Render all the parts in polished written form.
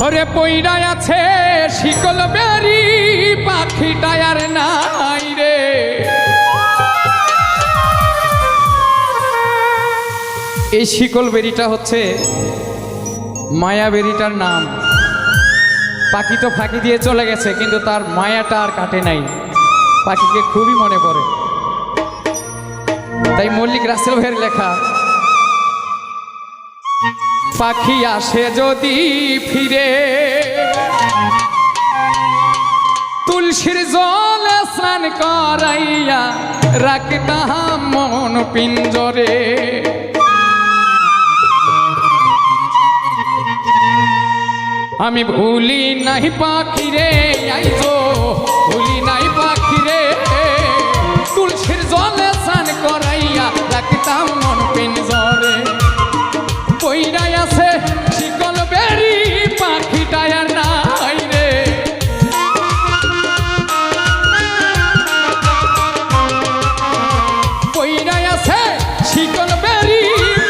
ওরে পইড়ায় আছে শিকল বেরি পাখিটা আর নাই রে। এই শিকল বেরিটা হচ্ছে মায়া বেরিটার নাম। পাখি তো ফাঁকি দিয়ে চলে গেছে, কিন্তু তার মায়াটা আর কাটে নাই, পাখিকে খুবই মনে পড়ে। তাই মল্লিক রাসেল ভাইয়ের লেখা, পাখি আসে যদি ফিরে তুলসীর জলে স্নান করাইয়া রাখতাম মন পিঞ্জরে। আমি ভুলি নাই পাখিরে আইজো, ভুলি নাই পাখিরে তুলসীর জলে স্নান করাইয়া রাখতাম মন পিঞ্জরে। পইড়ায় আছে শিকল বেরি পাখিটা আর নাই রে। পইড়ায় আছে শিকল বেরি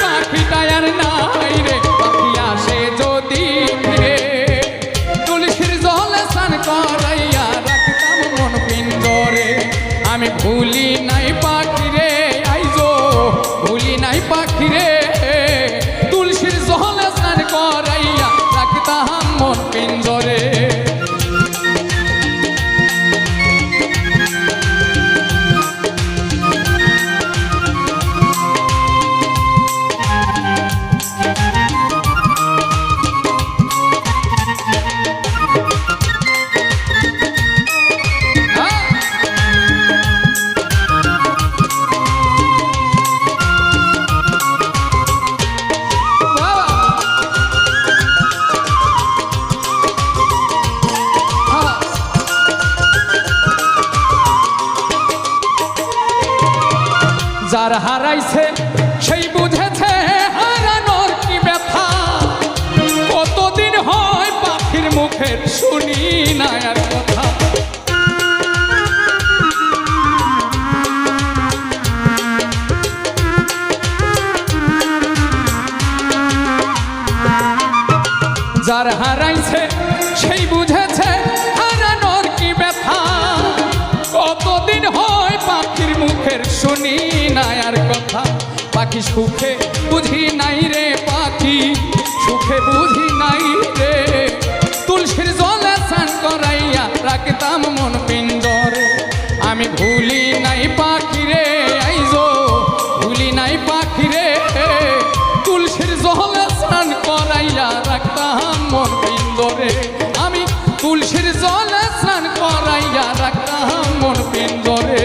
পাখিটা আর নাই রে। পাখি আসে যদি ফিরে তুলসীর জলে স্নান করাইয়া রাখতাম মন পিঞ্জরে। আমি ভুলি নাই পাখিরে আইজো, ভুলি নাই পাখিরে তুলসীর জলে স্নান করাইয়া রাখতাম মন পিঞ্জরে। যার হারাইছে সেই বুঝেছে হারানোর কি ব্যথা। কতদিন হয় পাখির মুখের শুনি না আর কথা। যার হারাইছে সেই বুঝেছে হারানোর কি ব্যথা। কতদিন হয় পাখির মুখের শুনি না আর কথা। পাখি সুখে বুঝি নাই রে, পাখি সুখে বুঝি নাই রে তুলসীর জলে স্নান করাইয়া রাখতাম মন পিঞ্জরে। আমি ভুলি নাই পাখিরে আইজো, ভুলি নাই পাখিরে তুলসীর জলে স্নান করাইয়া রাখতাম মন পিঞ্জরে। আমি তুলসীর জলে স্নান করাইয়া রাখতাম মন পিঞ্জরে।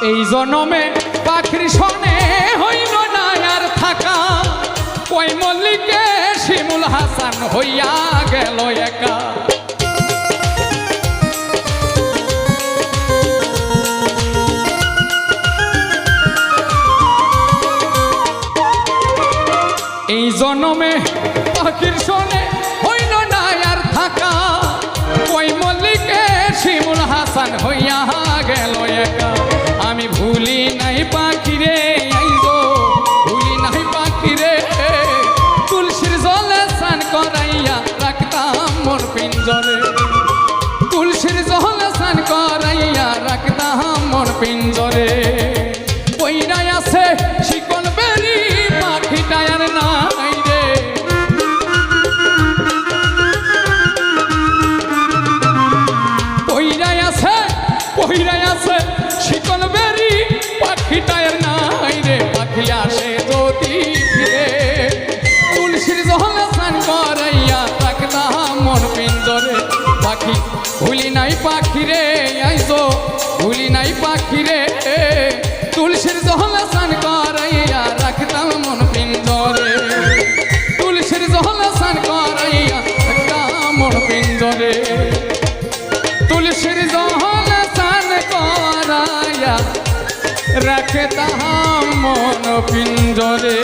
এই জনমে পাখির সনে হইল না আর থাকা। কই মল্লিকে শিমুল হাসান হইয়া গেল একা। এই জনমে পাখির সনে হইল না আর থাকা। কই মল্লিকে শিমুল হাসান হইয়া গেল একা। আমি ভুলি নাই পাখিরে আইজো, ভুলি নাই পাখিরে তুলসীর জলে স্নান করাইয়া রাখতাম মন পিঞ্জরে। তুলসীর জলে স্নান করাইয়া রাখতাম মন পিঞ্জরে। পইড়ায় আছে শিকল বেরি পাখিটা আর নাই রে। রাখে তাহাম মন পিঞ্জরে।